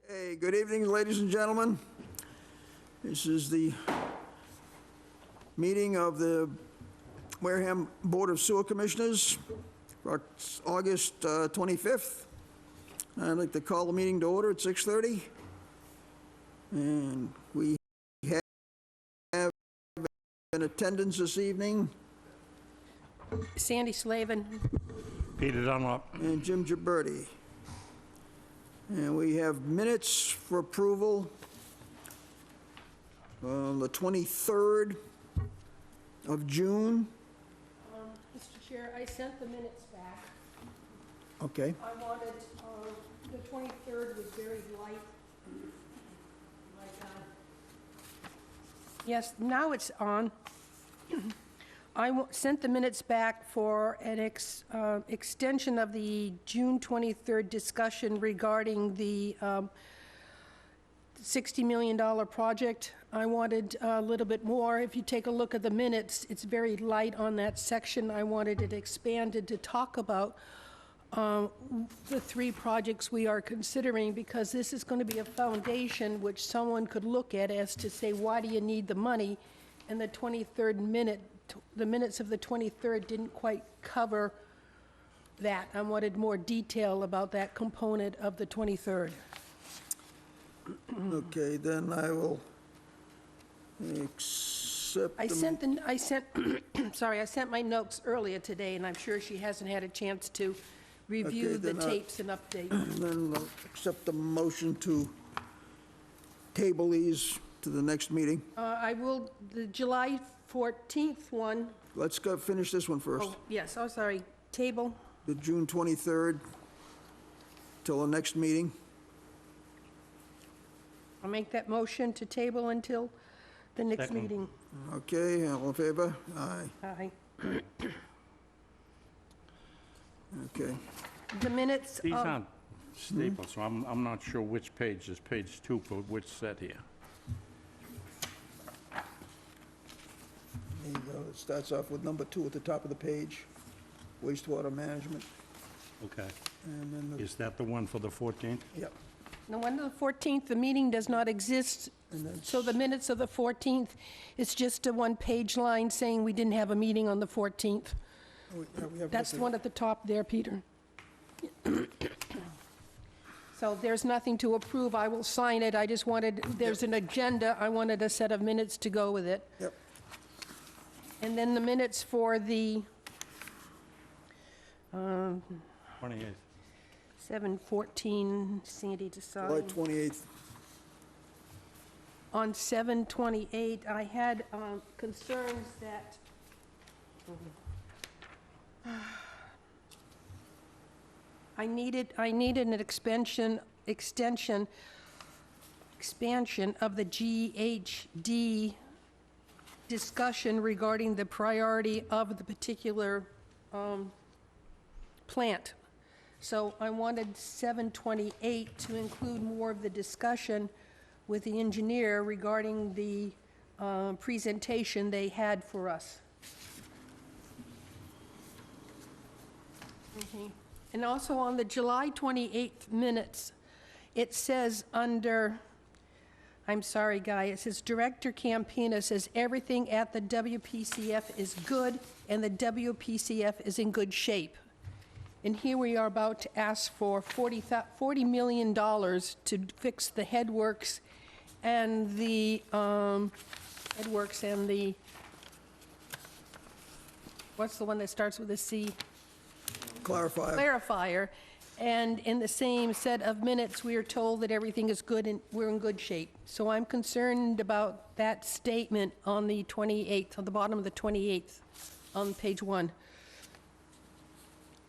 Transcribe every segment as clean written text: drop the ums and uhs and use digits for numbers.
Hey, good evening, ladies and gentlemen. This is the meeting of the Wareham Board of Sewer Commissioners for August 25th. I'd like to call the meeting to order at 6:30. And we have in attendance this evening, Sandy Slavin. Peter Dunlop. and Jim Gibberti. And we have minutes for approval on the 23rd of June. Mr. Chair, I sent the minutes back. Okay, I wanted, the 23rd was very light. Yes, now it's on. I sent the minutes back for an extension of the June 23rd discussion regarding the $60 million project. I wanted a little bit more. If you take a look at the minutes, it's very light on that section. I wanted it expanded to talk about the three projects we are considering, because this is going to be a foundation which someone could look at as to say, why do you need the money? And the 23rd minute, the minutes of the 23rd didn't quite cover that. I wanted more detail about that component of the 23rd. okay, then I will accept I the... sent my notes earlier today, and I'm sure she hasn't had a chance to review Okay, the then, tapes and update. Then I'll accept the motion to table these to the next meeting. I will, the July 14th one, Let's go finish this one first. oh, yes, oh, sorry, table. The June 23rd till the next meeting. I'll make that motion to table until the next Second. meeting. Okay, all in favor? Aye. Aye. Okay. The minutes These of, aren't stapled, so I'm not sure which page is page 2 for which set here. There you go. It starts off with number 2 at the top of the page, wastewater management. Okay. And then, Is that the one for the 14th? yep. the one of the 14th, the meeting does not exist, And then so the minutes of the 14th, it's just a one-page line saying we didn't have a meeting on the 14th. we have That's the nothing. one at the top there, Peter. So there's nothing to approve. I will sign it. I just wanted, there's an agenda. I wanted a set of minutes to go with it. Yep. And then the minutes for the 28th. 7/14, Sandy to sign. July 28th. On 7/28, I had concerns that I needed an expansion of the GHD discussion regarding the priority of the particular plant. So I wanted 7/28 to include more of the discussion with the engineer regarding the presentation they had for us. Okay. And also on the July 28th minutes, it says under, I'm sorry, Guy, it says Director Campina says everything at the WPCF is good and the WPCF is in good shape. And here we are about to ask for $40 million to fix the headworks and the, what's the one that starts with a C? Clarifier. And in the same set of minutes, we are told that everything is good and we're in good shape. So I'm concerned about that statement on the 28th, on the bottom of the 28th, on page 1.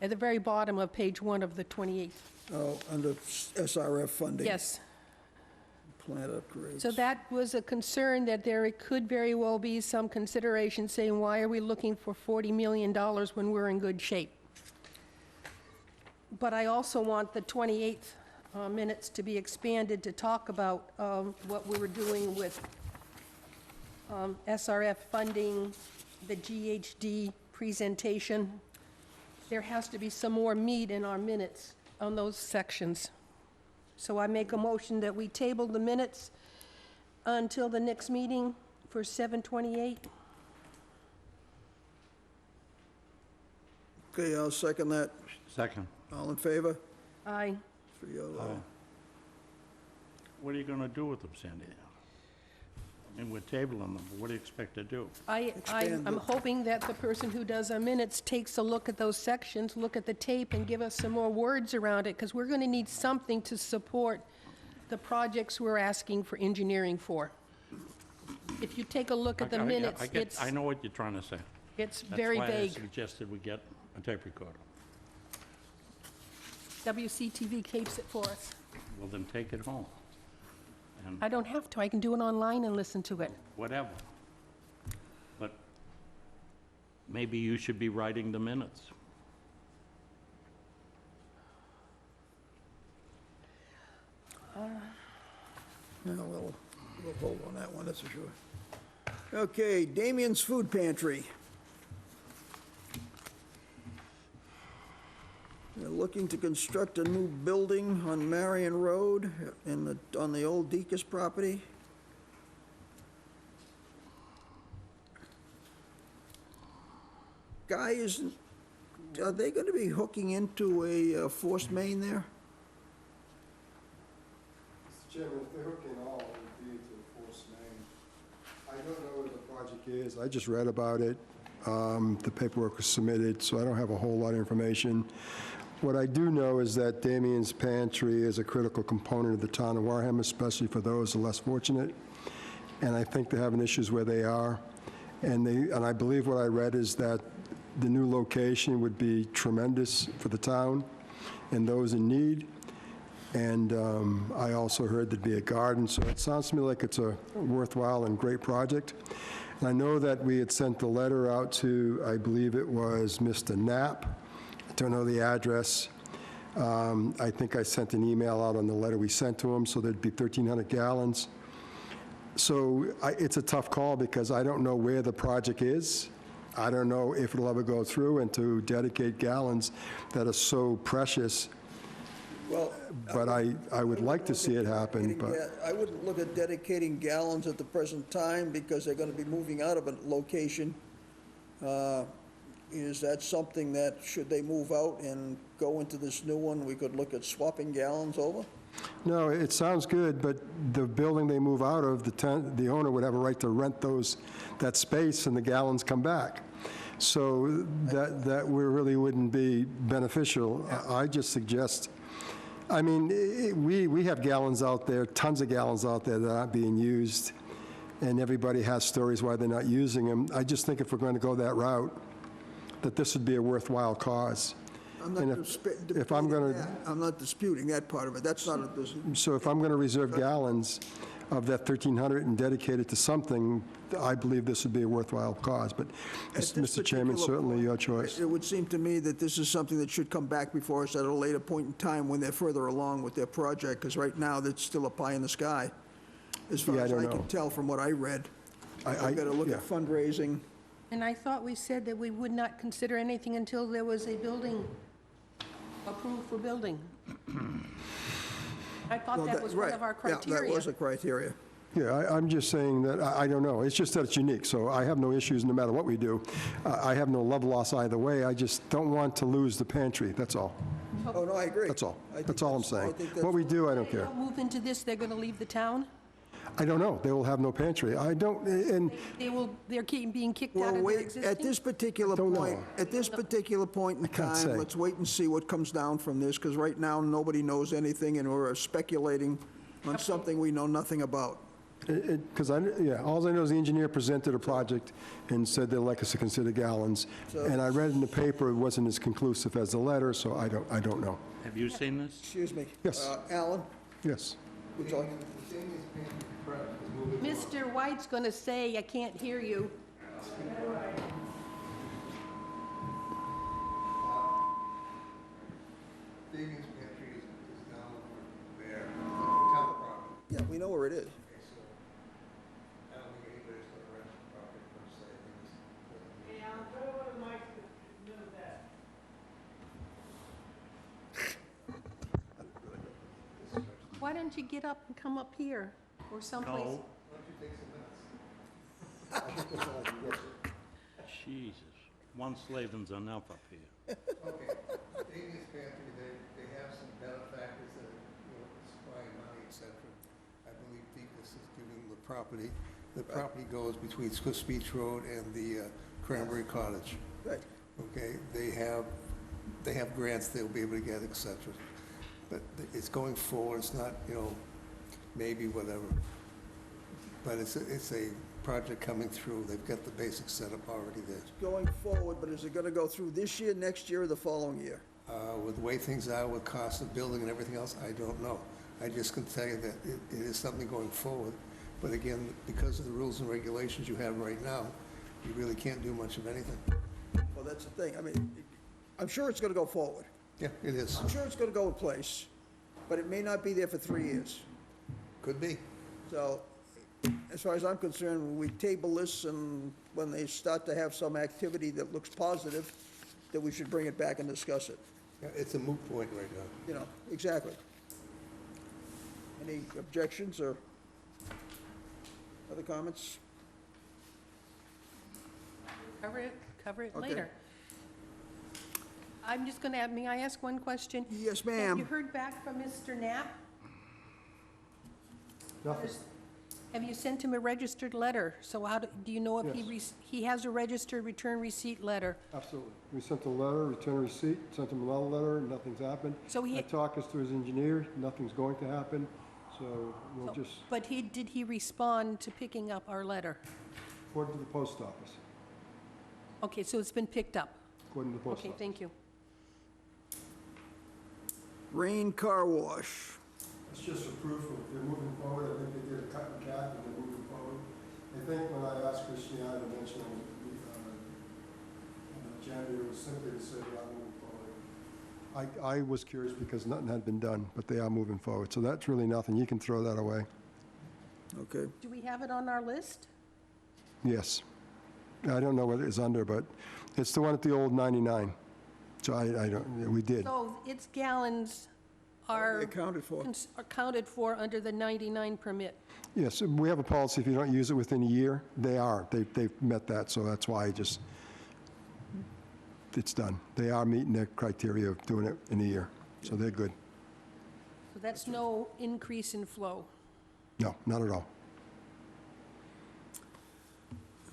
At the very bottom of page 1 of the 28th. Oh, under SRF funding. Yes. Plant upgrades. So that was a concern, that there could very well be some consideration saying, why are we looking for $40 million when we're in good shape? But I also want the 28th minutes to be expanded to talk about what we were doing with SRF funding, the GHD presentation. There has to be some more meat in our minutes on those sections. So I make a motion that we table the minutes until the next meeting for 7/28. Okay, I'll second that. Second. All in favor? Aye. 3-0. What are you gonna do with them, Sandy? I mean, we're tabling them, but what do you expect to do? Expand I'm it. hoping that the person who does our minutes takes a look at those sections, look at the tape, and give us some more words around it, because we're going to need something to support the projects we're asking for engineering for. If you take a look at the minutes, I know what you're trying to say. it's very That's why I vague. suggested we get a tape recorder. WCTV tapes it for us. Well, then take it home. And I don't have to, I can do it online and listen to it. whatever. But maybe you should be writing the minutes. Yeah, we'll hold on that one, that's for sure. Okay, Damien's Food Pantry. They're looking to construct a new building on Marion Road on the old Deacon's property. Guy, are they gonna be hooking into a forced main there? Mr. Chairman, if they're hooking all, it would be to the force main. I don't know what the project is. I just read about it. The paperwork was submitted, so I don't have a whole lot of information. What I do know is that Damien's Pantry is a critical component of the town of Wareham, especially for those who are less fortunate. And I think they're having issues where they are. And I believe what I read is that the new location would be tremendous for the town and those in need. And I also heard there'd be a garden, so it sounds to me like it's a worthwhile and great project. And I know that we had sent the letter out to, I believe it was Mr. Knapp. I don't know the address. I think I sent an email out on the letter we sent to him, so there'd be 1,300 gallons. So it's a tough call because I don't know where the project is. I don't know if it'll ever go through, and to dedicate gallons that are so precious. Well, But I would like to see it happen, Getting but I wouldn't look at dedicating gallons at the present time because they're gonna be moving out of a location. Is that something that, should they move out and go into this new one, we could look at swapping gallons over? no, it sounds good, but the building they move out of, the owner would have a right to rent that space and the gallons come back. So that really wouldn't be beneficial. I just suggest, I mean, we have gallons out there, tons of gallons out there that aren't being used, and everybody has stories why they're not using them. I just think if we're going to go that route, that this would be a worthwhile cause. I'm And not if I'm gonna- I'm not disputing that part of it, that's not a, So if I'm going to reserve gallons of that 1,300 and dedicate it to something, I believe this would be a worthwhile cause. But, At this Mr. Chairman, particular certainly point, your choice. It would seem to me that this is something that should come back before us at a later point in time when they're further along with their project, because right now, that's still a pie in the sky, as far Yeah, I as don't I know. can tell from what I read. I- I've got to look yeah. at fundraising. And I thought we said that we would not consider anything until there was a building approved for building. I thought Well, that was one of our right. Yeah, criteria. that was a criteria. Yeah, I'm just saying that, I don't know. It's just that it's unique, so I have no issues no matter what we do. I have no love loss either way. I just don't want to lose the pantry, that's all. Oh, no, I agree. That's all. I think That's all I'm I saying. think that's- What we do, I don't They care. don't move into this, they're going to leave the town? I don't know. They will have no pantry. I don't, and They're being kicked out Well, of their wait, existing? at this particular don't know. point, at this particular point in can't time, say. let's wait and see what comes down from this, because right now, nobody knows anything, and we're speculating on something we know nothing about. because all I know is the engineer presented a project and said they'd like us to consider gallons. And I read in the paper it wasn't as conclusive as the letter, so I don't know. Have you seen this? Excuse me. Yes. Alan, Yes. would you like? Mr. White's going to say, I can't hear you. Davies Pantry is down there, town property. Yeah, we know where it is. Okay, so I don't think anybody's gonna rent the property per se. They just- why don't you get up and come up here or someplace? No, Why don't you take some minutes? I think that's all I can get you. Jesus, one slaving's enough up here. Okay, Damien's Pantry, they have some benefactors that are, supplying money, et cetera. I believe Deaconess is giving the property. The property goes between Swiss Beach Road and the Cranberry Cottage. Right. Okay, they have grants they'll be able to get, et cetera. But it's going forward, it's not, maybe whatever. But it's a project coming through, they've got the basic setup already there. Going forward, but is it gonna go through this year, next year, or the following year? With the way things are, with cost of building and everything else, I don't know. I just can tell you that it is something going forward. But again, because of the rules and regulations you have right now, you really can't do much of anything. Well, that's the thing, I mean, I'm sure it's gonna go forward. Yeah, it is. I'm sure it's gonna go in place, but it may not be there for 3 years. Could be. So, as far as I'm concerned, when we table this and when they start to have some activity that looks positive, that we should bring it back and discuss it. Yeah, it's a moot point right now. Exactly. Any objections or other comments? Cover it Okay. later. I'm just gonna, may I ask one question? Yes, Have you ma'am. heard back from Mr. Knapp? Nothing. Have you sent him a registered letter? So how do you know if he has a registered return receipt letter? Absolutely. We sent a letter, return a receipt, sent him another letter, nothing's happened. So I talked us to his engineer, nothing's going to happen, so we'll just, But did he respond to picking up our letter? according to the post office, Okay, so it's been picked up. according to the post Okay, office. thank you. Rain Car Wash. It's just a proof of they're moving forward. I think they did a cut and cap and they're moving forward. I think when I asked Christiana to mention January, it was simply to say they are moving forward. I was curious because nothing had been done, but they are moving forward. So that's really nothing. You can throw that away. Okay. Do we have it on our list? Yes. I don't know what it is under, but it's the one at the old 99. So I don't, we did. So its gallons are Accounted for. accounted for under the 99 permit. Yes, we have a policy, if you don't use it within a year, they are. They've met that, so that's why it's done. They are meeting their criteria of doing it in a year, so they're good. So that's no increase in flow. No, not at all.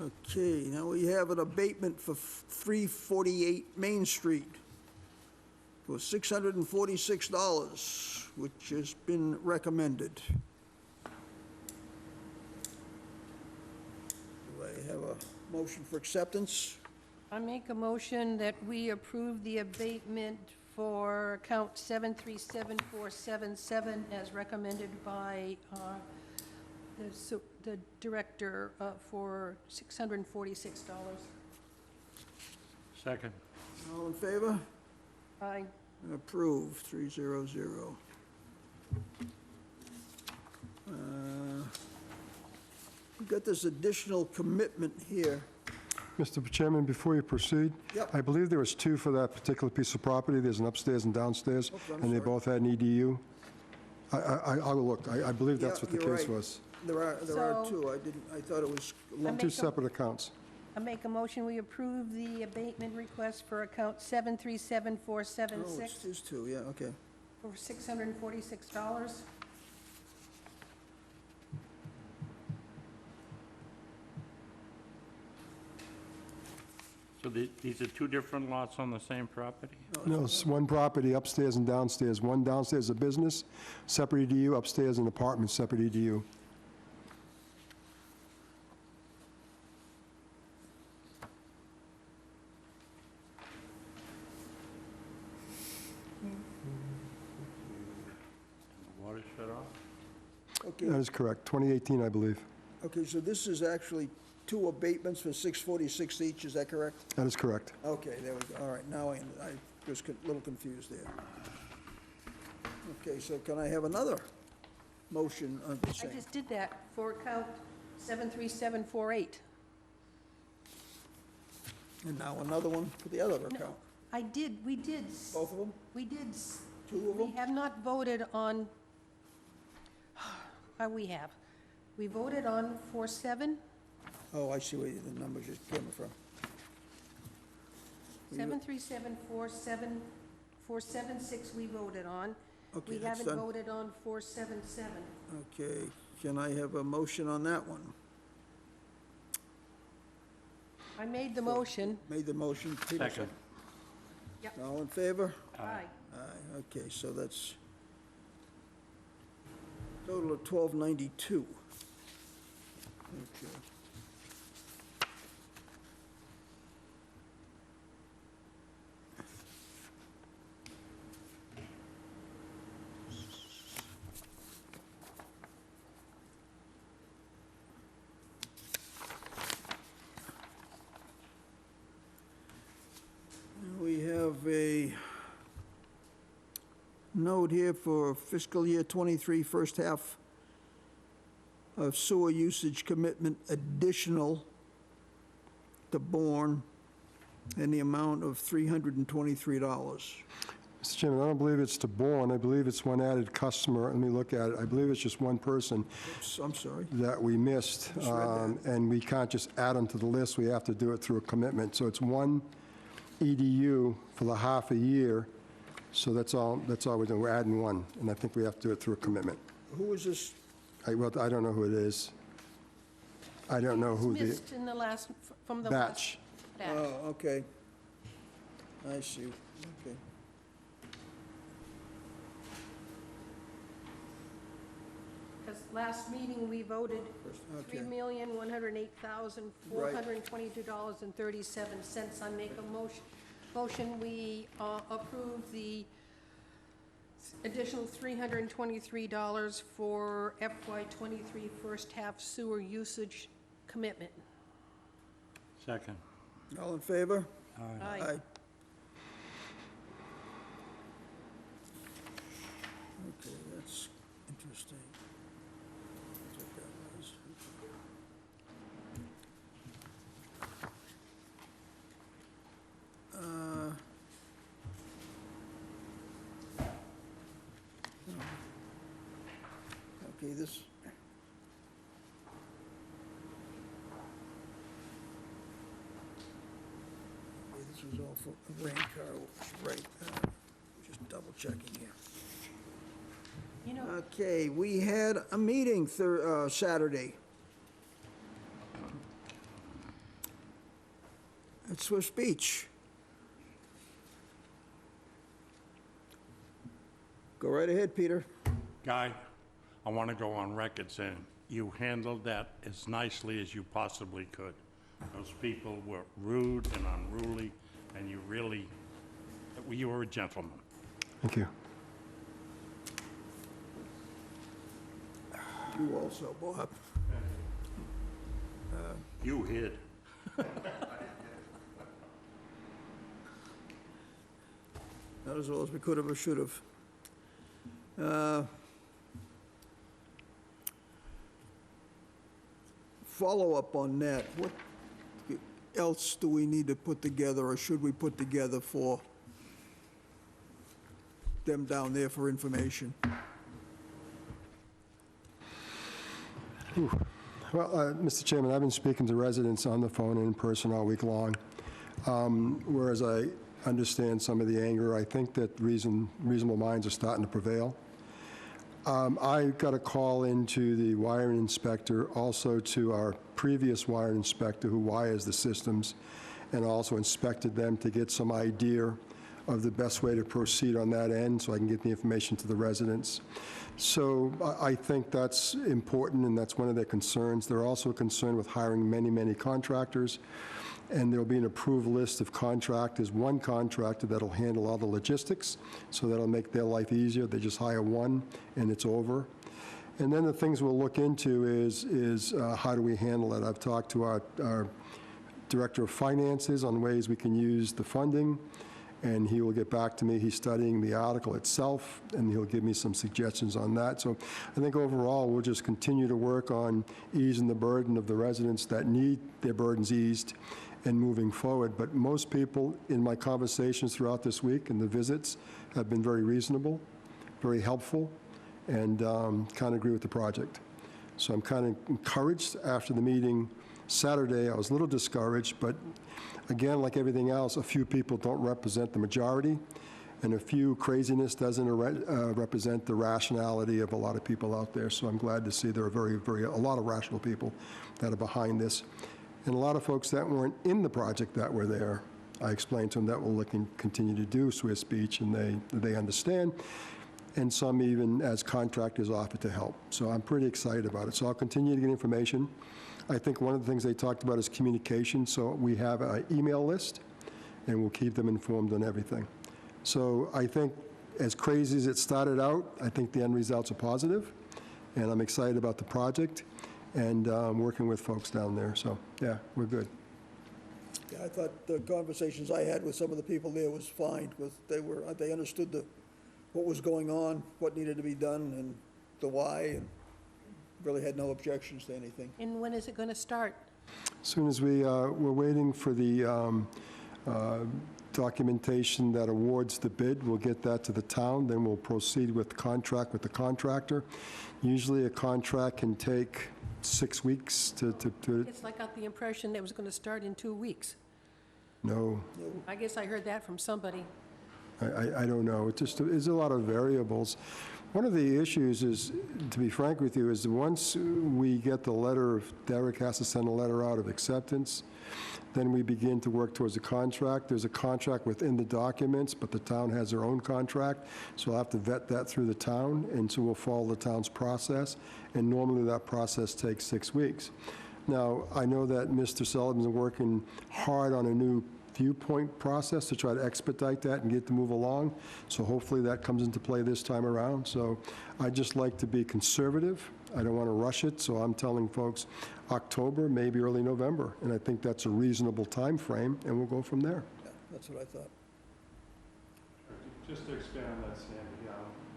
Okay, now we have an abatement for 348 Main Street for $646, which has been recommended. Do I have a motion for acceptance? I make a motion that we approve the abatement for account 737477 as recommended by the director for $646. Second. All in favor? Aye. Approved, 300. We've got this additional commitment here. Mr. Chairman, before you proceed, Yep. I believe there was two for that particular piece of property. There's an upstairs and downstairs, Oops, I'm and they sorry. both had an EDU. I will look. I believe that's Yeah, what the you're case right. was. There are So- two. I thought it was lumped. Two Make a- separate accounts. I make a motion, we approve the abatement request for account Oh, 737476 there's two, yeah, okay. for $646. So these are two different lots on the same property? No, it's one property upstairs and downstairs. One downstairs is a business, separate EDU, upstairs an apartment, separate EDU. The water shut off? Okay, That is correct. 2018, I believe. okay, so this is actually two abatements for $646 each, is that correct? That is correct. Okay, there we go, all right, now I was a little confused there. Okay, so can I have another motion of the I same? just did that for account 73748. And now another one for the other account? We did, Both of them? we did, Two of we them? have not voted on we have. We voted on 4.7, Oh, I see where the numbers just came from. 737, 4.7, 4.76 we voted on. Okay, We that's haven't done. voted on 4.77. Okay, can I have a motion on that one? I made the motion. Made the motion, Peter Second. Yep. All in favor? Aye. Aye, okay, so that's total of 1292. Okay. We have a note here for fiscal year '23, first half of sewer usage commitment additional to Bourne in the amount of $323. Mr. Chairman, I don't believe it's to Bourne. I believe it's one added customer. Let me look at it. I believe it's just one person Oops, I'm sorry. that we missed. Just read that. And we can't just add them to the list. We have to do it through a commitment. So it's one EDU for the half a year. So that's all we're doing. We're adding one. And I think we have to do it through a commitment. Who is this? Well, I don't know who it is. I don't know who the Missed in the last, from the last batch. batch. Oh, okay. I see, okay. Because last meeting, we voted Okay. $3,108,422.37. I make a motion, we approve the additional $323 for FY23 first half sewer usage commitment. Second. All in favor? Aye. Okay, that's interesting. That's what that was. Okay, this. Okay, this was all for a rain car, right, just double checking here. You know, Okay, we had a meeting Saturday. At Swiss Beach. Go right ahead, Peter. Guy, I want to go on record saying you handled that as nicely as you possibly could. Those people were rude and unruly, and you were a gentleman. Thank you. You also, Bob. You hid. Not as well as we could have or should have. Follow up on that. What else do we need to put together, or should we put together for them down there for information? Well, Mr. Chairman, I've been speaking to residents on the phone and in person all week long. Whereas I understand some of the anger, I think that reasonable minds are starting to prevail. I got a call into the wiring inspector, also to our previous wiring inspector who wires the systems, and also inspected them to get some idea of the best way to proceed on that end, so I can get the information to the residents. So I think that's important, and that's one of their concerns. They're also concerned with hiring many, many contractors, and there'll be an approved list of contractors, one contractor that'll handle all the logistics, so that'll make their life easier. They just hire one, and it's over. And then the things we'll look into is how do we handle it? I've talked to our Director of Finances on ways we can use the funding, and he will get back to me. He's studying the article itself, and he'll give me some suggestions on that. So I think overall, we'll just continue to work on easing the burden of the residents that need their burdens eased and moving forward. But most people in my conversations throughout this week and the visits have been very reasonable, very helpful, and kind of agree with the project. So I'm kind of encouraged. After the meeting Saturday, I was a little discouraged, but again, like everything else, a few people don't represent the majority, and a few craziness doesn't represent the rationality of a lot of people out there. So I'm glad to see there are a lot of rational people that are behind this. And a lot of folks that weren't in the project that were there, I explained to them that we'll continue to do Swiss Beach, and they understand. And some even, as contractors, offer to help. So I'm pretty excited about it. So I'll continue to get information. I think one of the things they talked about is communication. So we have an email list, and we'll keep them informed on everything. So I think, as crazy as it started out, I think the end results are positive, and I'm excited about the project and working with folks down there. So, yeah, we're good. Yeah, I thought the conversations I had with some of the people there was fine, because they understood what was going on, what needed to be done, and the why, and really had no objections to anything. And when is it going to start? As soon as we're waiting for the documentation that awards the bid, we'll get that to the town, then we'll proceed with the contract with the contractor. Usually a contract can take 6 weeks to It's like I got the impression that it was going to start in 2 weeks. no, I guess I heard that from somebody. I don't know. It just is a lot of variables. One of the issues is, to be frank with you, is once we get the letter, Derek has to send a letter out of acceptance, then we begin to work towards a contract. There's a contract within the documents, but the town has their own contract, so I'll have to vet that through the town, and so we'll follow the town's process, and normally that process takes 6 weeks. Now, I know that Mr. Sullivan's working hard on a new viewpoint process to try to expedite that and get to move along, so hopefully that comes into play this time around. So I just like to be conservative. I don't want to rush it, so I'm telling folks October, maybe early November, and I think that's a reasonable time frame, and we'll go from there. Yeah, that's what I thought. Just to expand on that, Sandy,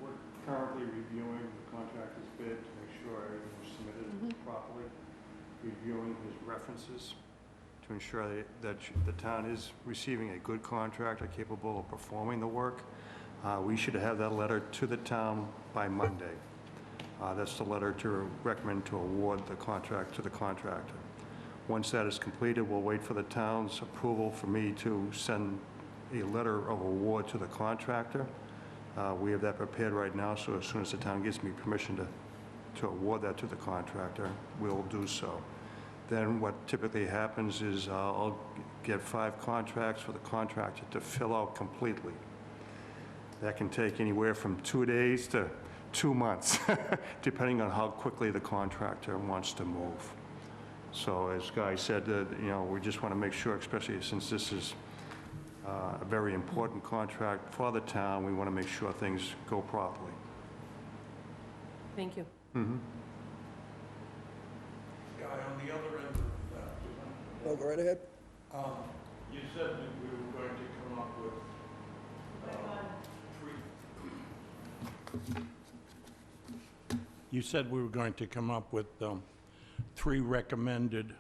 we're currently reviewing the contractor's bid to make sure everything was submitted properly, reviewing his references to ensure that the town is receiving a good contractor capable of performing the work. We should have that letter to the town by Monday. That's the letter to recommend to award the contract to the contractor. Once that is completed, we'll wait for the town's approval for me to send a letter of award to the contractor. We have that prepared right now, so as soon as the town gives me permission to award that to the contractor, we'll do so. Then what typically happens is I'll get 5 contracts for the contractor to fill out completely. That can take anywhere from 2 days to 2 months, depending on how quickly the contractor wants to move. So as Guy said, we just want to make sure, especially since this is a very important contract for the town, we want to make sure things go properly. Thank you. Yeah, on the other end of that, Oh, go right ahead. you said that we were going to come up with You said we were going to come up with 3 recommended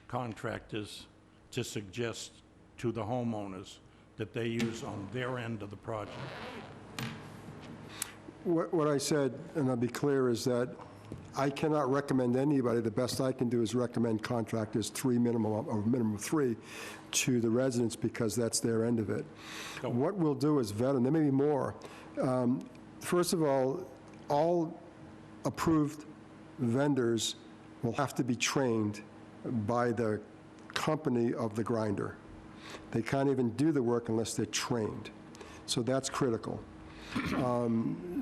contractors to suggest to the homeowners that they use on their end of the project. What I said, and I'll be clear, is that I cannot recommend anybody. The best I can do is recommend contractors 3 minimum, or minimum 3, to the residents, because that's their end of it. So- What we'll do is vet them. There may be more. First of all approved vendors will have to be trained by the company of the grinder. They can't even do the work unless they're trained. So that's critical.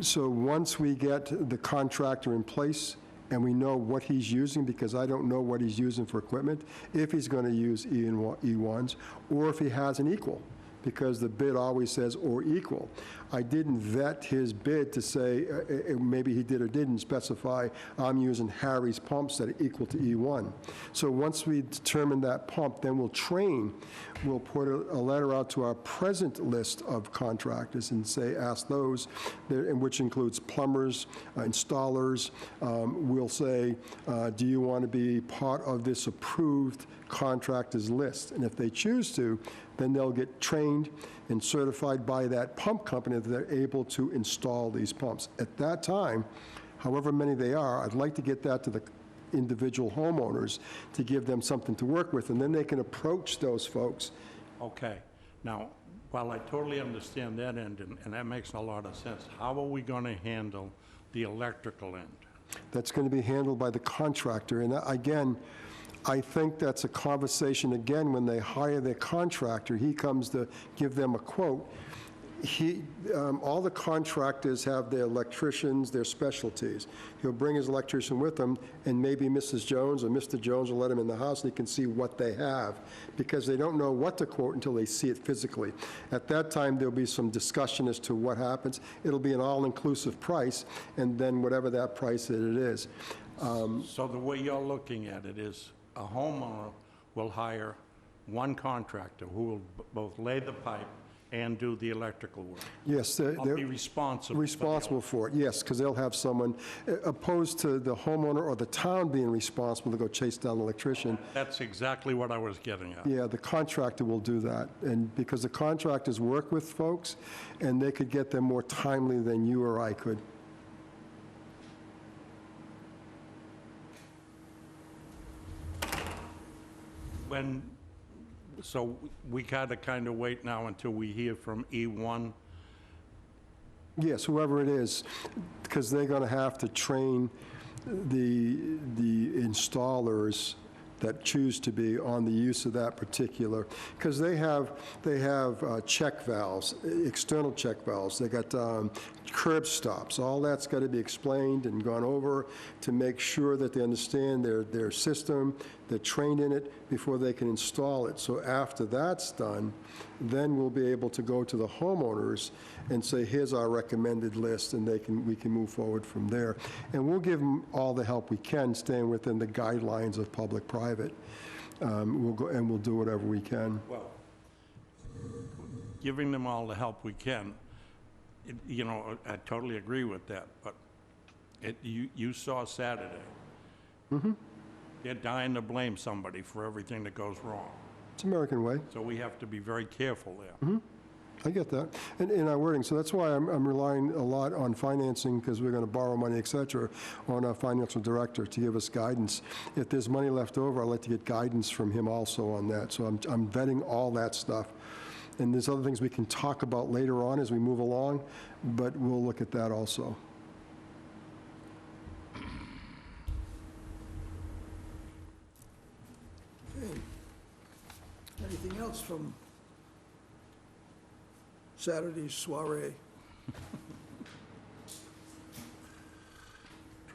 So once we get the contractor in place and we know what he's using, because I don't know what he's using for equipment, if he's going to use E1s, or if he has an equal, because the bid always says or equal. I didn't vet his bid to say, maybe he did or didn't specify, I'm using Harry's pumps that are equal to E1. So once we determine that pump, then we'll train. We'll put a letter out to our present list of contractors and say, ask those, which includes plumbers, installers. We'll say, do you want to be part of this approved contractors list? And if they choose to, then they'll get trained and certified by that pump company that they're able to install these pumps. At that time, however many they are, I'd like to get that to the individual homeowners to give them something to work with, and then they can approach those folks. Okay. Now, while I totally understand that end, and that makes a lot of sense, how are we going to handle the electrical end? That's going to be handled by the contractor, and again, I think that's a conversation, again, when they hire their contractor, he comes to give them a quote. All the contractors have their electricians, their specialties. He'll bring his electrician with him, and maybe Mrs. Jones or Mr. Jones will let him in the house, and he can see what they have, because they don't know what to quote until they see it physically. At that time, there'll be some discussion as to what happens. It'll be an all-inclusive price, and then whatever that price it is. So the way you're looking at it is a homeowner will hire one contractor who will both lay the pipe and do the electrical work. Yes, I'll be they're responsible for it, yes, because they'll have someone, opposed to the homeowner or the town being responsible to go chase down the electrician. That's exactly what I was getting at. Yeah, the contractor will do that, and because the contractors work with folks, and they could get them more timely than you or I could. So we gotta kind of wait now until we hear from E1? Yes, whoever it is, because they're going to have to train the installers that choose to be on the use of that particular, because they have check valves, external check valves. They got curb stops. All that's got to be explained and gone over to make sure that they understand their system, they're trained in it before they can install it. So after that's done, then we'll be able to go to the homeowners and say, here's our recommended list, and we can move forward from there. And we'll give them all the help we can, staying within the guidelines of public-private. We'll do whatever we can. Well, giving them all the help we can, I totally agree with that, but you saw Saturday. Mm-hmm. They're dying to blame somebody for everything that goes wrong. It's American way. So we have to be very careful there. Mm-hmm. I get that. And in our wording, so that's why I'm relying a lot on financing, because we're going to borrow money, et cetera, on our financial director to give us guidance. If there's money left over, I'd like to get guidance from him also on that. So I'm vetting all that stuff. And there's other things we can talk about later on as we move along, but we'll look at that also. Okay. Anything else from Saturday's soiree?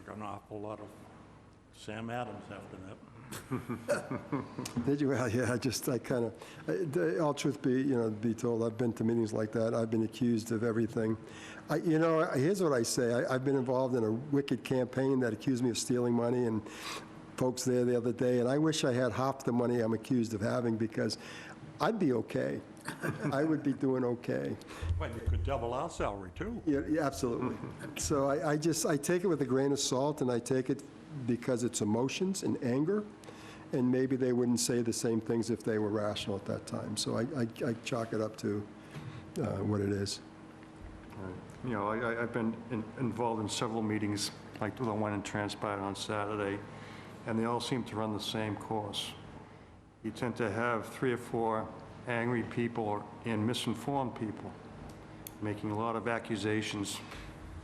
Took an awful lot of Sam Adams after that. Did you? Well, yeah, all truth be told, I've been to meetings like that. I've been accused of everything. Here's what I say. I've been involved in a wicked campaign that accused me of stealing money, and folks there the other day, and I wish I had half the money I'm accused of having, because I'd be okay. I would be doing okay. Well, you could double our salary, too. Yeah, absolutely. So I take it with a grain of salt, and I take it because it's emotions and anger, and maybe they wouldn't say the same things if they were rational at that time. So I chalk it up to what it is. I've been involved in several meetings, like the one in transpired on Saturday, and they all seem to run the same course. You tend to have 3 or 4 angry people and misinformed people making a lot of accusations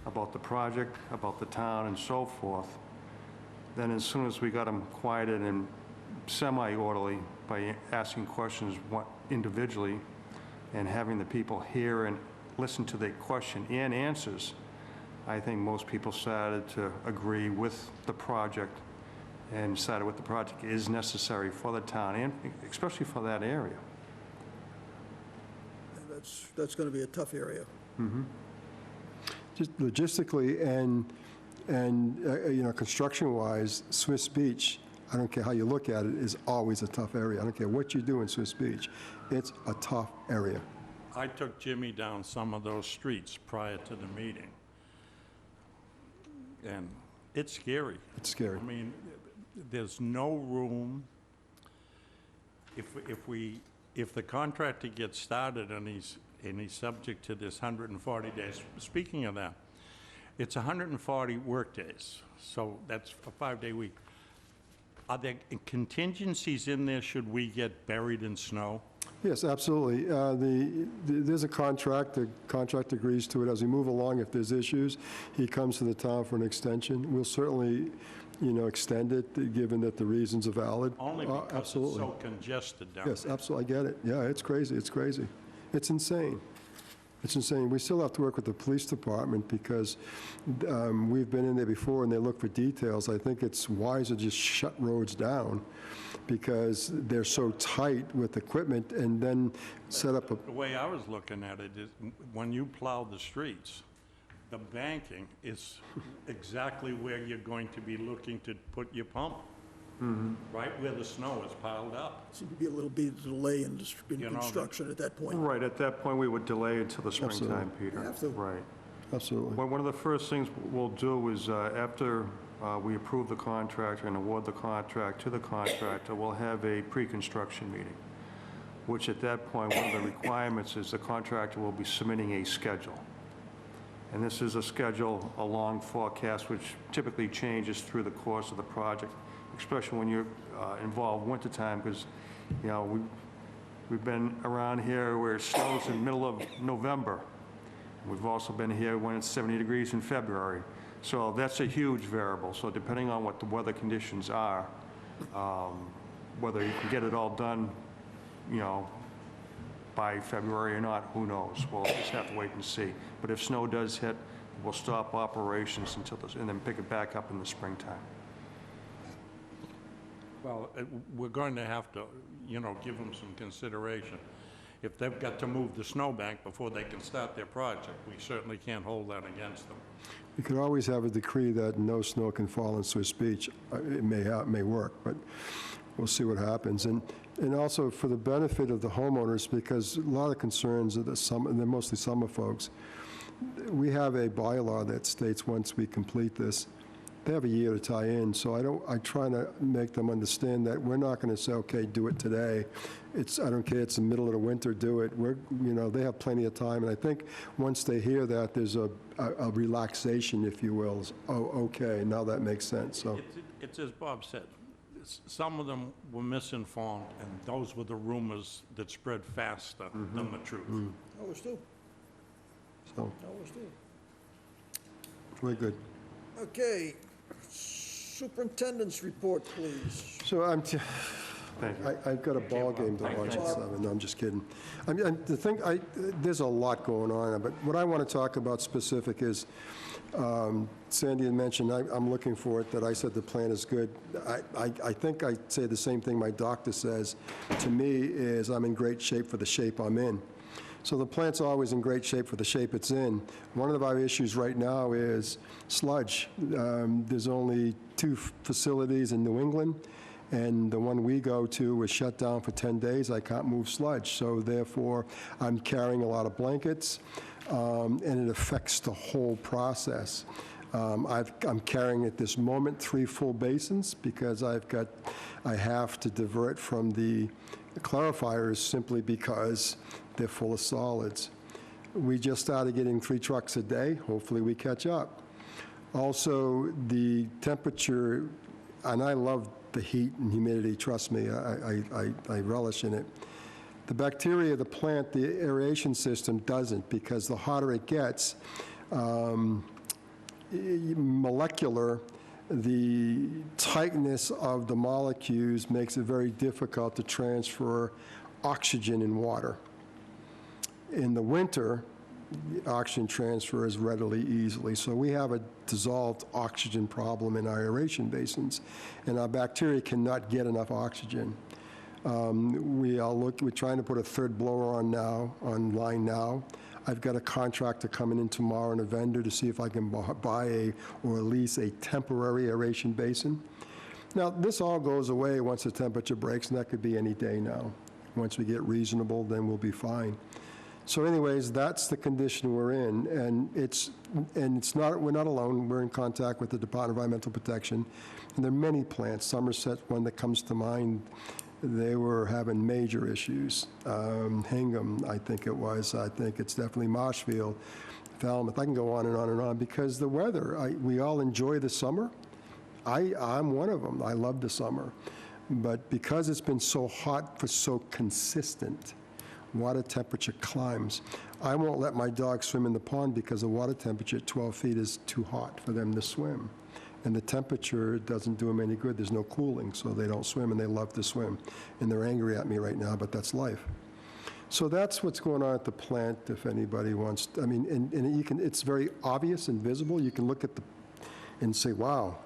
about the project, about the town, and so forth. Then as soon as we got them quieted and semi-orderly by asking questions individually and having the people hear and listen to the question and answers, I think most people started to agree with the project and decided what the project is necessary for the town, and especially for that area. That's going to be a tough area. Mm-hmm. Just logistically and construction-wise, Swiss Beach, I don't care how you look at it, is always a tough area. I don't care what you do in Swiss Beach. It's a tough area. I took Jimmy down some of those streets prior to the meeting, and it's scary. It's scary. I mean, there's no room. If the contractor gets started and he's subject to this 140 days, speaking of that, It's 140 workdays, so that's a 5-day week. Are there contingencies in there should we get buried in snow? Yes, absolutely. There's a contract, the contract agrees to it. As we move along, if there's issues, he comes to the town for an extension. We'll certainly, extend it, given that the reasons are valid. Only because it's Absolutely. so congested down there. Yes, absolutely, I get it. Yeah, it's crazy, it's crazy. It's insane. It's insane. We still have to work with the police department because we've been in there before and they look for details. I think it's wiser to just shut roads down because they're so tight with equipment and then set up a, The way I was looking at it is, when you plow the streets, the banking is exactly where you're going to be looking to put your pump. Right where the snow is piled up. Seemed to be a little bit of delay in You know, construction at that point. Right, at that point, we would delay until the springtime, Peter. Have to. Right. absolutely. One of the first things we'll do is, after we approve the contract and award the contract to the contractor, we'll have a pre-construction meeting, which at that point, one of the requirements is the contractor will be submitting a schedule. And this is a schedule, a long forecast, which typically changes through the course of the project, especially when you're involved wintertime, because, we've been around here where it snows in the middle of November. We've also been here when it's 70 degrees in February. So that's a huge variable. So depending on what the weather conditions are, whether you can get it all done, by February or not, who knows? We'll just have to wait and see. But if snow does hit, we'll stop operations and then pick it back up in the springtime. Well, we're going to have to, give them some consideration. If they've got to move the snowbank before they can start their project, we certainly can't hold that against them. You could always have a decree that no snow can fall in Swiss Beach. It may work, but we'll see what happens. And also for the benefit of the homeowners, because a lot of concerns of they're mostly summer folks, we have a bylaw that states once we complete this, they have a year to tie in, so I try to make them understand that we're not going to say, okay, do it today. I don't care, it's the middle of the winter, do it. They have plenty of time, and I think once they hear that, there's a relaxation, if you will. Oh, okay, now that makes sense, so. It's as Bob said, some of them were misinformed, and those were the rumors that spread faster than the truth. Always do, So, always do. very good. Okay, superintendent's report, please. So Thank you. I've got a ball game to watch at 7. No, I'm just kidding. There's a lot going on, but what I want to talk about specific is, Sandy had mentioned, I'm looking for it, that I said the plan is good. I think I say the same thing my doctor says to me is I'm in great shape for the shape I'm in. So the plant's always in great shape for the shape it's in. One of our issues right now is sludge. There's only 2 facilities in New England, and the one we go to was shut down for 10 days. I can't move sludge, so therefore I'm carrying a lot of blankets, and it affects the whole process. I'm carrying at this moment 3 full basins because I have to divert from the clarifiers simply because they're full of solids. We just started getting 3 trucks a day. Hopefully we catch up. Also, the temperature, and I love the heat and humidity, trust me, I relish in it. The bacteria of the plant, the aeration system doesn't, because the hotter it gets, molecular, the tightness of the molecules makes it very difficult to transfer oxygen in water. In the winter, the oxygen transfers readily, easily. So we have a dissolved oxygen problem in our aeration basins, and our bacteria cannot get enough oxygen. We're trying to put a 3rd blower online now. I've got a contractor coming in tomorrow and a vendor to see if I can buy or lease a temporary aeration basin. Now, this all goes away once the temperature breaks, and that could be any day now. Once we get reasonable, then we'll be fine. So anyways, that's the condition we're in, we're not alone. We're in contact with the Department of Environmental Protection, and there are many plants. Somerset, one that comes to mind, they were having major issues. Hingham, I think it was. I think it's definitely Marshfield. Falmouth. I can go on and on and on, because the weather, we all enjoy the summer. I'm one of them. I love the summer. But because it's been so hot for so consistent, water temperature climbs. I won't let my dog swim in the pond because the water temperature at 12 feet is too hot for them to swim. And the temperature doesn't do them any good. There's no cooling, so they don't swim, and they love to swim. And they're angry at me right now, but that's life. So that's what's going on at the plant, if anybody wants, I mean, and you can, it's very obvious and visible. You can look at and say, wow,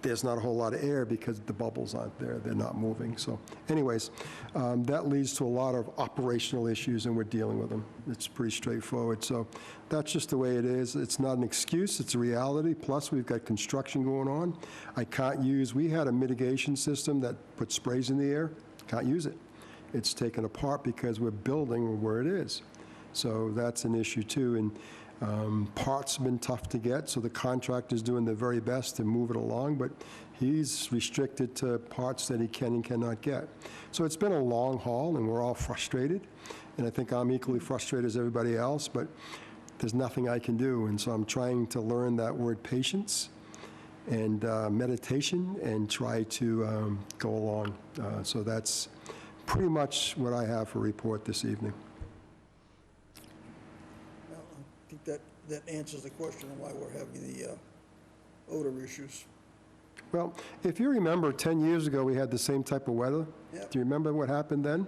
there's not a whole lot of air because the bubbles aren't there. They're not moving. So anyways, that leads to a lot of operational issues, and we're dealing with them. It's pretty straightforward. So that's just the way it is. It's not an excuse. It's a reality. Plus, we've got construction going on. We had a mitigation system that put sprays in the air. Can't use it. It's taken apart because we're building where it is. So that's an issue too. And parts have been tough to get, so the contractor's doing their very best to move it along, but he's restricted to parts that he can and cannot get. So it's been a long haul, and we're all frustrated, and I think I'm equally frustrated as everybody else, but there's nothing I can do, and so I'm trying to learn that word patience and meditation and try to go along. So that's pretty much what I have for report this evening. Well, I think that answers the question of why we're having the odor issues. Well, if you remember, 10 years ago, we had the same type of weather. Yep. Do you remember what happened then?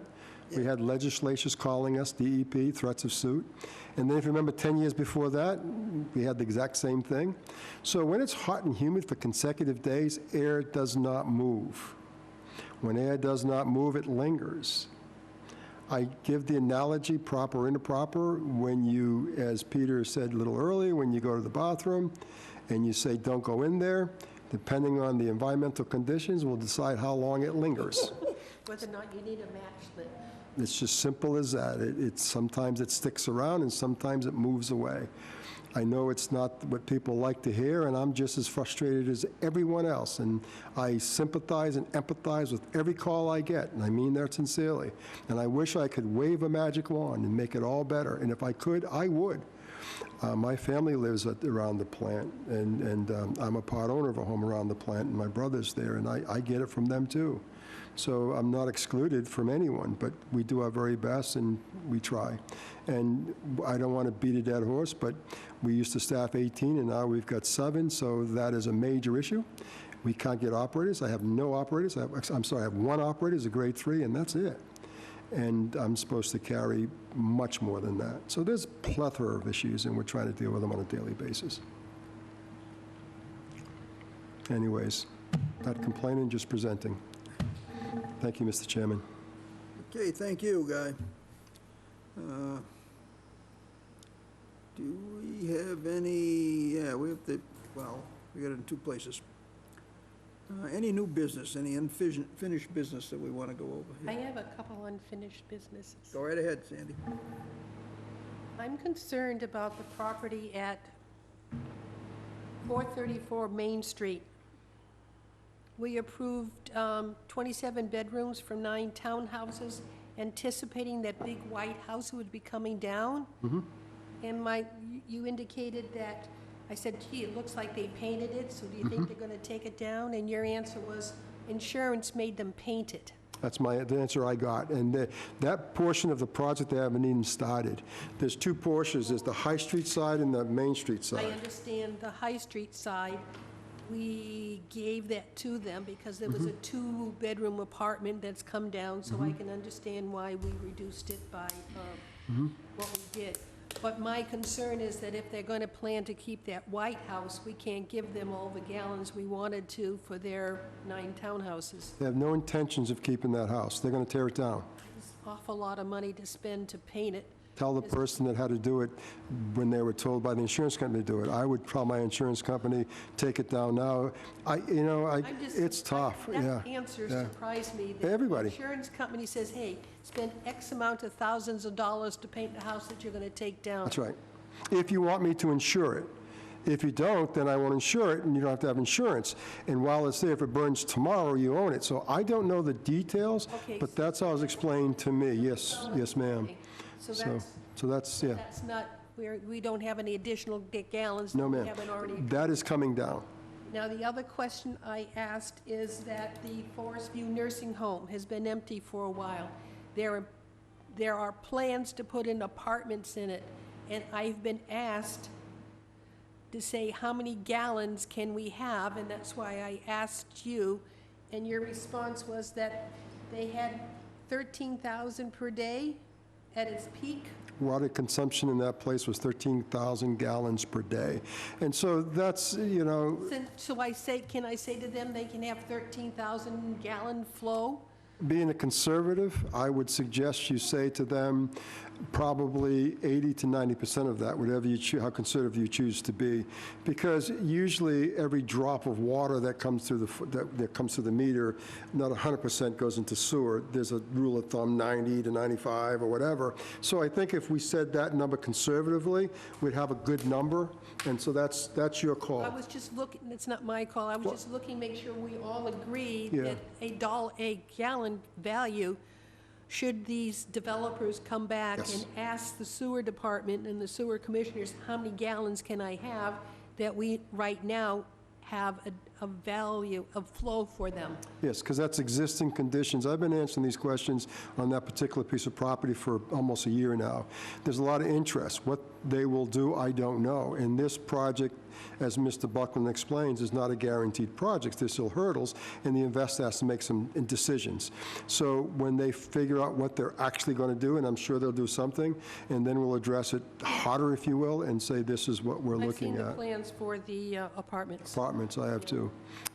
We Yeah. had legislatures calling us, DEP, threats of suit. And then if you remember 10 years before that, we had the exact same thing. So when it's hot and humid for consecutive days, air does not move. When air does not move, it lingers. I give the analogy, proper or improper, when you, as Peter said a little earlier, when you go to the bathroom and you say, don't go in there, depending on the environmental conditions, will decide how long it lingers. Whether or not you need a match lit. It's just simple as that. Sometimes it sticks around and sometimes it moves away. I know it's not what people like to hear, and I'm just as frustrated as everyone else, and I sympathize and empathize with every call I get, and I mean that sincerely. And I wish I could wave a magic wand and make it all better, and if I could, I would. My family lives around the plant, and I'm a part owner of a home around the plant, and my brother's there, and I get it from them too. So I'm not excluded from anyone, but we do our very best, and we try. And I don't want to beat a dead horse, but we used to staff 18, and now we've got 7, so that is a major issue. We can't get operators. I have no operators. I have one operator, he's a grade 3, and that's it. And I'm supposed to carry much more than that. So there's a plethora of issues, and we're trying to deal with them on a daily basis. Anyways, not complaining, just presenting. Thank you, Mr. Chairman. Okay, thank you, Guy. Do we have any, yeah, we have the, well, we got it in 2 places. Any new business, any unfinished business that we want to go over I here? have a couple unfinished businesses. Go right ahead, Sandy. I'm concerned about the property at 434 Main Street. We approved 27 bedrooms from 9 townhouses, anticipating that big white house would be coming down. And you indicated that, I said, gee, it looks like they painted it, so do you think they're going to take it down? And your answer was, insurance made them paint it. That's the answer I got. And that portion of the project, they haven't even started. There's 2 portions. There's the High Street side and the Main Street I side. understand the High Street side, we gave that to them because there was a 2-bedroom apartment that's come down, so I can understand why we reduced it by what we did. But my concern is that if they're going to plan to keep that White House, we can't give them all the gallons we wanted to for their 9 townhouses. They have no intentions of keeping that house. They're going to tear it down. It's an awful lot of money to spend to paint it. Tell the person that had to do it when they were told by the insurance company to do it. I would tell my insurance company, take it down now. It's tough, yeah. That answer yeah. surprised me. That Everybody. The insurance company says, hey, spend X amount of thousands of dollars to paint the house that you're going to take down. That's right. If you want me to insure it. If you don't, then I won't insure it, and you don't have to have insurance. And while it's there, if it burns tomorrow, you own it. So I don't know the details, Okay. but that's how it was explained to me. Yes, ma'am. Okay. So So that's, yeah. that's not We don't have any additional gallons No, that we ma'am. haven't already. That is coming down. Now, the other question I asked is that the Forest View Nursing Home has been empty for a while. There are plans to put in apartments in it, and I've been asked to say, how many gallons can we have? And that's why I asked you, and your response was that they had 13,000 per day at its peak. Water consumption in that place was 13,000 gallons per day. And so that's, you know, So can I say to them, they can have 13,000 gallon flow? being a conservative, I would suggest you say to them, probably 80 to 90% of that, whatever you choose, how conservative you choose to be, because usually every drop of water that comes through that comes through the meter, not 100% goes into sewer. There's a rule of thumb, 90 to 95 or whatever. So I think if we said that number conservatively, we'd have a good number, and so that's your call. I was just looking, it's not my call, I was just looking, make sure we all agree Yeah. that a gallon value, should these developers come back Yes. and ask the sewer department and the sewer commissioners, how many gallons can I have, that we right now have a value of flow for them? Yes, because that's existing conditions. I've been answering these questions on that particular piece of property for almost a year now. There's a lot of interest. What they will do, I don't know. And this project, as Mr. Buckland explains, is not a guaranteed project. There's still hurdles, and the investor has to make some decisions. So when they figure out what they're actually going to do, and I'm sure they'll do something, and then we'll address it harder, if you will, and say this is what we're I've looking seen at. the plans for the apartments. Apartments, I have too.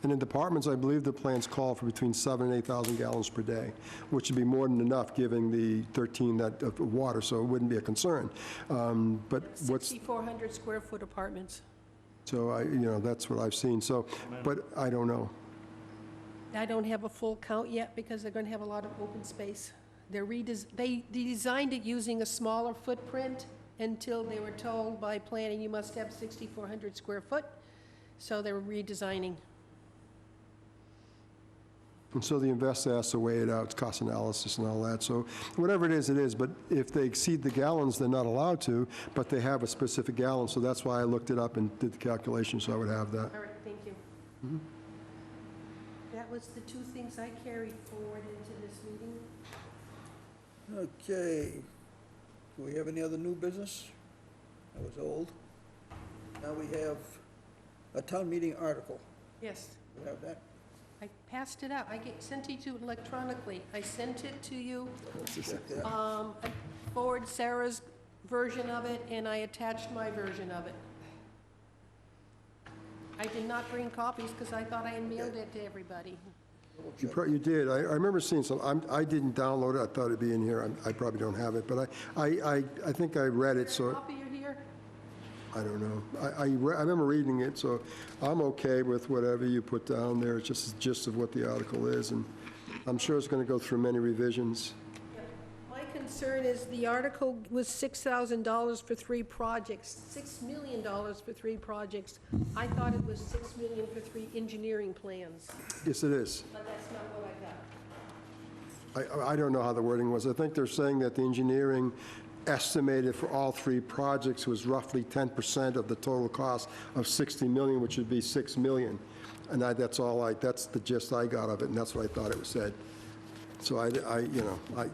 And in departments, I believe the plans call for between 7,000 and 8,000 gallons per day, which would be more than enough, given the 13 of water, so it wouldn't be a concern. But what's, 6,400 square foot apartments. so that's what I've seen, so, but I don't know. I don't have a full count yet because they're going to have a lot of open space. They designed it using a smaller footprint until they were told by planning you must have 6,400 square foot, so they're redesigning. And so the investor has to weigh it out, it's cost analysis and all that. So whatever it is, but if they exceed the gallons, they're not allowed to, but they have a specific gallon, so that's why I looked it up and did the calculation, so I would have that. All right, thank you. That was the two things I carried forward into this meeting. Okay. Do we have any other new business? That was old. Now we have a town meeting article. Yes, We have that. I passed it out. I sent it to you electronically. I sent it to you. Check that. I forwarded Sarah's version of it, and I attached my version of it. I did not bring copies because I thought I had mailed it to everybody. You did. I remember seeing some. I didn't download it. I thought it'd be in here. I probably don't have it, but I think I read it, so Copy are here? I don't know. I remember reading it, so I'm okay with whatever you put down there. It's just the gist of what the article is, and I'm sure it's going to go through many revisions. My concern is the article was $6,000 for 3 projects, $6 million for 3 projects. I thought it was $6 million for 3 engineering plans, Yes, it is. but that's not what I got. I don't know how the wording was. I think they're saying that the engineering estimated for all 3 projects was roughly 10% of the total cost of $60 million, which would be $6 million. And that's the gist I got of it, and that's what I thought it was said. So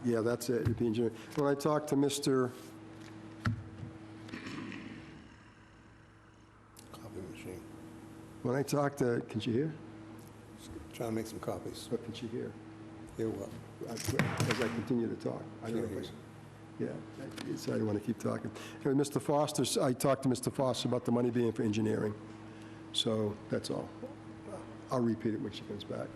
yeah, that's it, the engineer. When I talked to Mr. Copy machine. When I talked to, can she hear? Trying to make some copies. What can she hear? Hear what? As I continue to talk. I don't know if I- Yeah, so I don't want to keep talking. Anyway, Mr. Foster, I talked to Mr. Foster about the money being for engineering. So that's all. I'll repeat it when she comes back.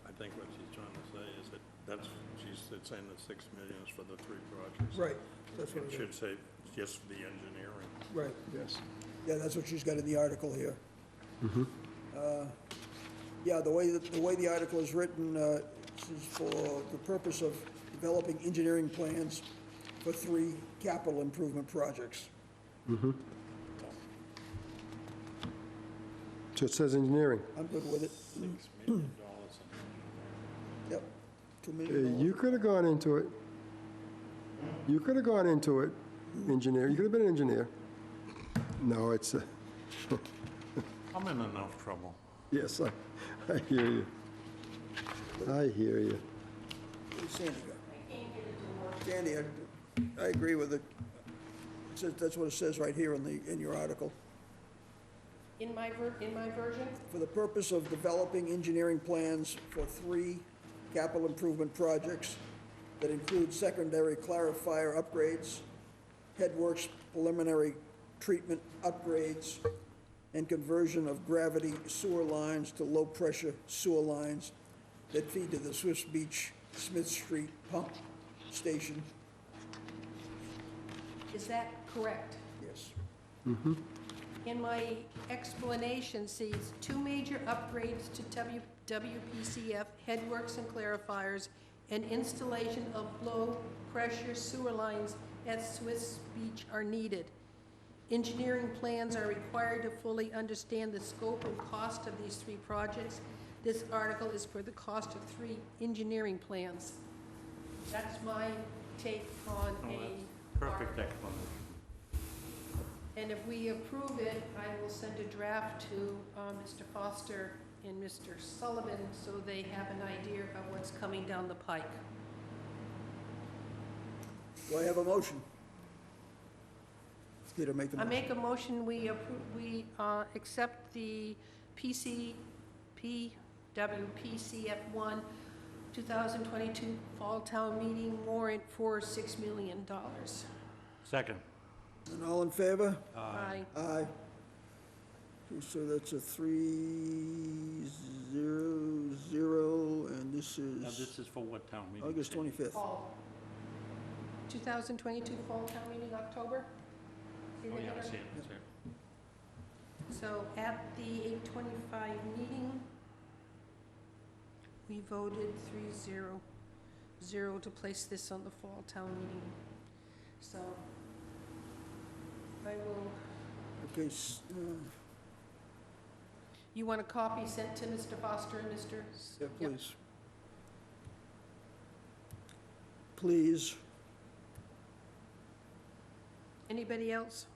I think what she's trying to say is that she's saying that 6 million is for the 3 projects. Right, that's what It it should is. say just for the engineering. Right, Yes. yeah, that's what she's got in the article here. Yeah, the way the article is written, is for the purpose of developing engineering plans for 3 capital improvement projects. So it says engineering. I'm good with it. $6 million. Yep, $2 million. You could have gone into it. You could have gone into it, engineer. You could have been an engineer. No, it's, I'm in enough trouble. yes, I hear you. I hear you. Where's Sandy go? Sandy, I agree with it. It says, that's what it says right here in your article. In my version? For the purpose of developing engineering plans for 3 capital improvement projects that include secondary clarifier upgrades, headworks preliminary treatment upgrades, and conversion of gravity sewer lines to low-pressure sewer lines that feed to the Swiss Beach Smith Street pump station. Is that correct? Yes. In my explanation, sees 2 major upgrades to WPCF headworks and clarifiers and installation of low-pressure sewer lines at Swiss Beach are needed. Engineering plans are required to fully understand the scope and cost of these 3 projects. This article is for the cost of 3 engineering plans. That's my take on Oh, a... that's perfect explanation. And if we approve it, I will send a draft to Mr. Foster and Mr. Sullivan so they have an idea of what's coming down the pike. Do I have a motion? Peter, make the I motion. make a motion, we accept the PWPCF1 2022 Fall Town Meeting warrant for $6 million. Second. And all in favor? Aye. Aye. Okay, so that's a 3-0-0, and this Now, is this is for what town meeting? August 25th. Fall. 2022 Fall Town Meeting, October? See Oh, the yeah, I header? see it, I see it. So at the 8:25 meeting, we voted 3-0-0 to place this on the fall town meeting. So I will, Okay, you want a copy sent to Mr. Foster and Mr.? yeah, Yep. please. Please. Anybody else?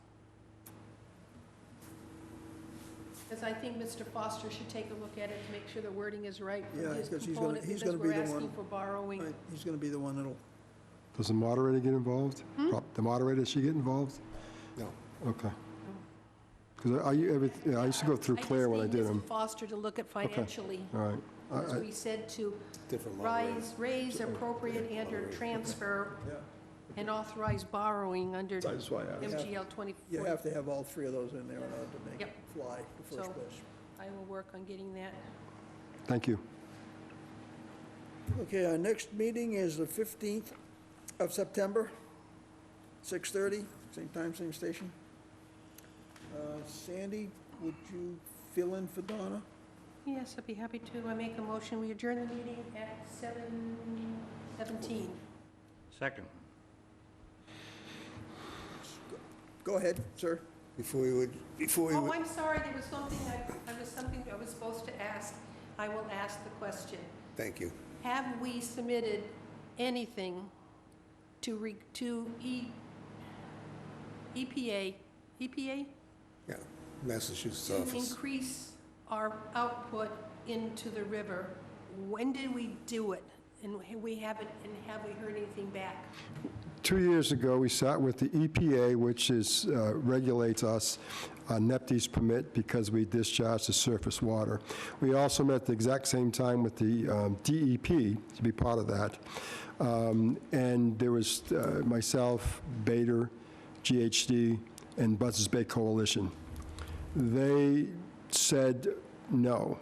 Because I think Mr. Foster should take a look at it to make sure the wording is right for Yeah, his because he's component, gonna because be we're the asking one- for borrowing. Right, he's going to be the one that'll, Does the moderator get involved? The moderator, she get involved? No. Okay. Because I used to go through Claire when I did just them. need Mr. Foster to look at financially. All right. As we said to Different moderator. raise appropriate and/or transfer and authorize borrowing under that's why MGL 24. you have to have all 3 of those in there in order to make Yep. it fly the first So- place. I will work on getting that. Thank you. Okay, our next meeting is the 15th of September, 6:30, same time, same station. Sandy, would you fill in for Donna? Yes, I'd be happy to. I make a motion, we adjourn the meeting at 7:17. Second. Go ahead, sir. Before we would, Oh, I'm sorry, there was something I was supposed to ask. I will ask the question. thank you. Have we submitted anything to EPA Yeah, Massachusetts to office. increase our output into the river? When did we do it? And have we heard anything back? 2 years ago, we sat with the EPA, which regulates us on NEPD's permit because we discharge the surface water. We also met at the exact same time with the DEP to be part of that. And there was myself, Bader, GHD, and Buzzards Bay Coalition. They said no.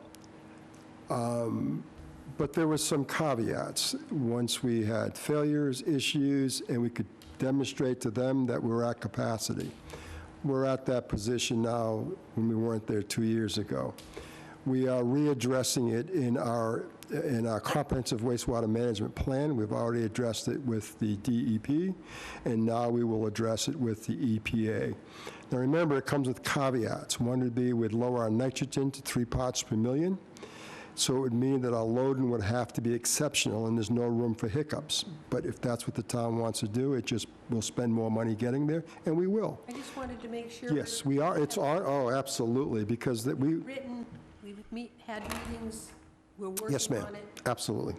But there were some caveats. Once we had failures, issues, and we could demonstrate to them that we're at capacity. We're at that position now when we weren't there 2 years ago. We are readdressing it in our comprehensive wastewater management plan. We've already addressed it with the DEP, and now we will address it with the EPA. Now remember, it comes with caveats. One would be we'd lower our nitrogen to 3 parts per million. So it would mean that our loading would have to be exceptional, and there's no room for hiccups. But if that's what the town wants to do, we'll spend more money getting there, and we will. I just wanted to make sure. Yes, we are, it's on, oh, absolutely, because We've had meetings, we're working on it. yes, ma'am, absolutely.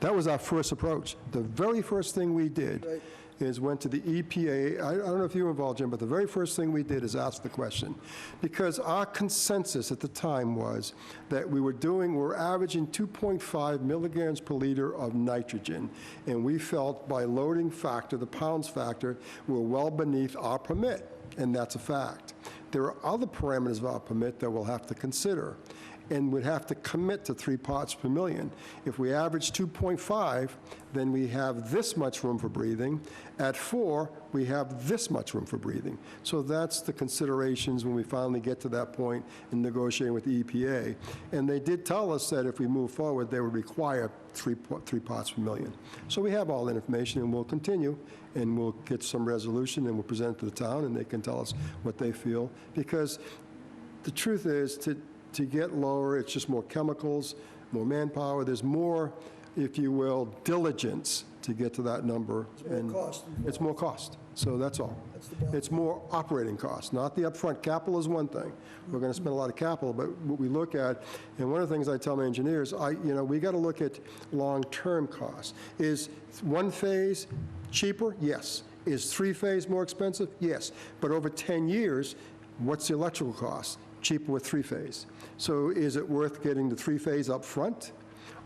That was our first approach. The very first thing we did is went to the EPA. I don't know if you were involved, Jim, but the very first thing we did is ask the question. Because our consensus at the time was that we're averaging 2.5 milligrams per liter of nitrogen. And we felt by loading factor, the pounds factor, we're well beneath our permit. And that's a fact. There are other parameters of our permit that we'll have to consider, and would have to commit to 3 parts per million. If we average 2.5, then we have this much room for breathing. At 4, we have this much room for breathing. So that's the considerations when we finally get to that point in negotiating with the EPA. And they did tell us that if we move forward, they would require 3 parts per million. So we have all that information, and we'll continue, and we'll get some resolution, and we'll present it to the town, and they can tell us what they feel. Because the truth is, to get lower, it's just more chemicals, more manpower. There's more, if you will, diligence to get to that number. It's more cost involved. It's more cost. So that's all. That's the bottom It's more operating costs, not the upfront. Capital is one thing. We're going to spend a lot of capital, but what we look at, and one of the things I tell my engineers, we got to look at long-term costs. Is one phase cheaper? Yes. Is 3-phase more expensive? Yes. But over 10 years, what's the electrical cost? Cheaper with 3-phase. So is it worth getting the 3-phase up front?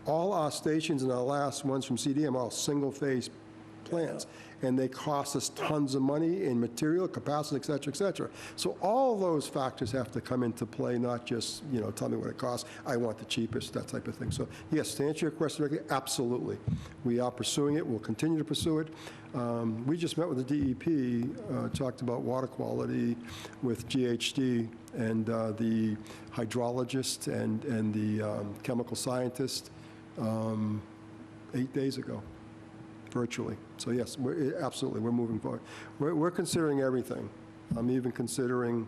All our stations and our last ones from CDM are all single-phase plants, and they cost us tons of money in material, capacity, et cetera, et cetera. So all those factors have to come into play, not just, tell me what it costs, I want the cheapest, that type of thing. So yes, to answer your question directly, absolutely. We are pursuing it, we'll continue to pursue it. We just met with the DEP, talked about water quality with GHD and the hydrologist and the chemical scientist 8 days ago, virtually. So yes, absolutely, we're moving forward. We're considering everything. I'm even considering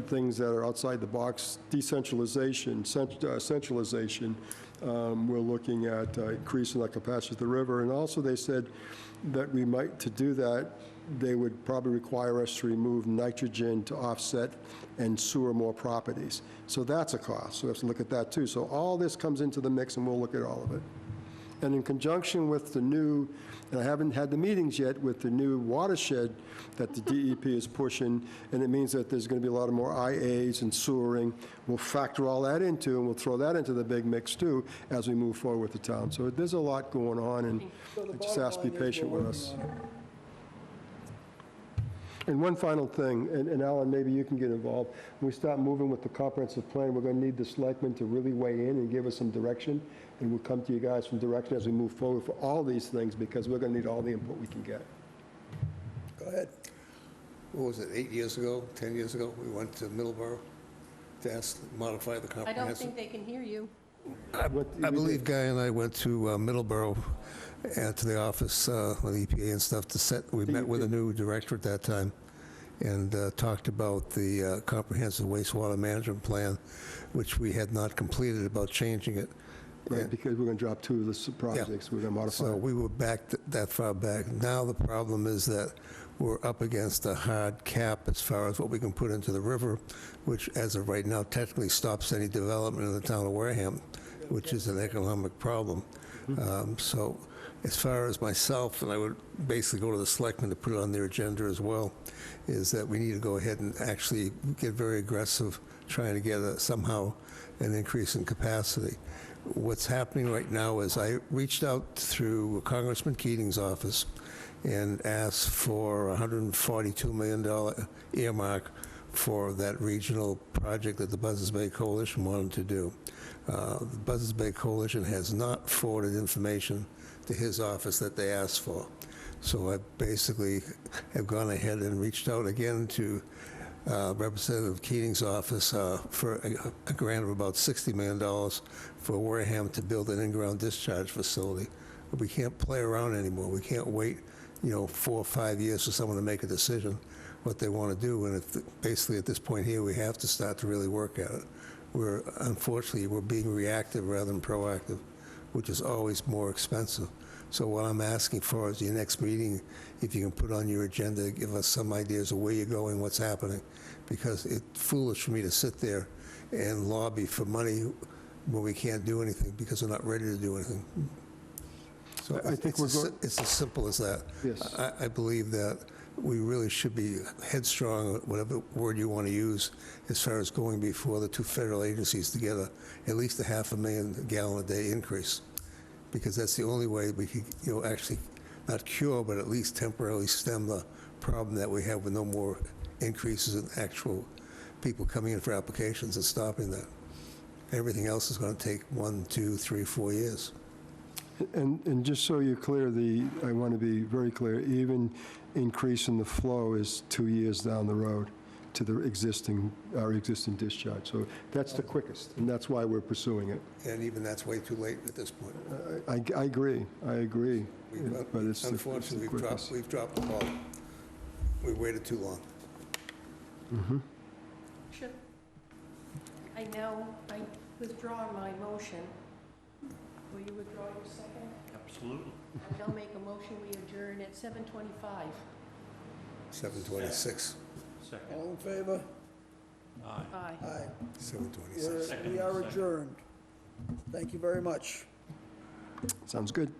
things that are outside the box, decentralization, centralization. We're looking at increasing the capacity of the river, and also they said that we might, to do that, they would probably require us to remove nitrogen to offset and sewer more properties. So that's a cost, so we have to look at that too. So all this comes into the mix, and we'll look at all of it. And in conjunction with the new, and I haven't had the meetings yet, with the new watershed that the DEP is pushing, and it means that there's going to be a lot of more IAs and sewering. We'll factor all that into, and we'll throw that into the big mix too as we move forward with the town. So there's a lot going on, and I just ask to be patient with us. And one final thing, and Alan, maybe you can get involved. When we start moving with the comprehensive plan, we're going to need the selectmen to really weigh in and give us some direction, and we'll come to you guys from direction as we move forward for all these things, because we're going to need all the input we can get. Go ahead. What was it, 8 years ago, 10 years ago? We went to Middleborough to ask, modify the I don't comprehensive. think they can hear you. I believe Guy and I went to Middleborough and to the office with EPA and stuff we met with a new director at that time and talked about the comprehensive wastewater management plan, which we had not completed, about changing it. Right, because we're going to drop 2 of the projects, we're going to modify. So we were back that far back. Now the problem is that we're up against a hard cap as far as what we can put into the river, which as of right now technically stops any development in the town of Wareham, which is an economic problem. So as far as myself, and I would basically go to the selectmen to put it on their agenda as well, is that we need to go ahead and actually get very aggressive trying to get somehow an increase in capacity. What's happening right now is I reached out through Congressman Keating's office and asked for a $142 million earmark for that regional project that the Buzzards Bay Coalition wanted to do. The Buzzards Bay Coalition has not forwarded information to his office that they asked for. So I basically have gone ahead and reached out again to Representative Keating's office for a grant of about $60 million for Wareham to build an in-ground discharge facility. But we can't play around anymore. We can't wait, 4 or 5 years for someone to make a decision what they want to do. And basically at this point here, we have to start to really work at it. unfortunately, we're being reactive rather than proactive, which is always more expensive. So what I'm asking for is your next meeting, if you can put on your agenda, give us some ideas of where you're going, what's happening, because it's foolish for me to sit there and lobby for money when we can't do anything because we're not ready to do anything. So I think it's as simple as that. Yes. I believe that we really should be headstrong, whatever word you want to use, as far as going before the two federal agencies to get at least a 500,000 gallon a day increase, because that's the only way we could, actually not cure, but at least temporarily stem the problem that we have with no more increases in actual people coming in for applications and stopping that. Everything else is going to take 1, 2, 3, 4 years. And just so you're clear, I want to be very clear, even increase in the flow is 2 years down the road to our existing discharge. So that's the quickest, and that's why we're pursuing it. And even that's way too late at this point. I agree, but it's Unfortunately, the quickest. we've dropped the ball. We waited too long. Should I withdraw my motion. Will you withdraw your second? Absolutely. And I'll make a motion, we adjourn at 7:25. 7:26. Second. All in favor? Aye. Aye. Aye. 7:26. We are adjourned. Thank you very much. Sounds good.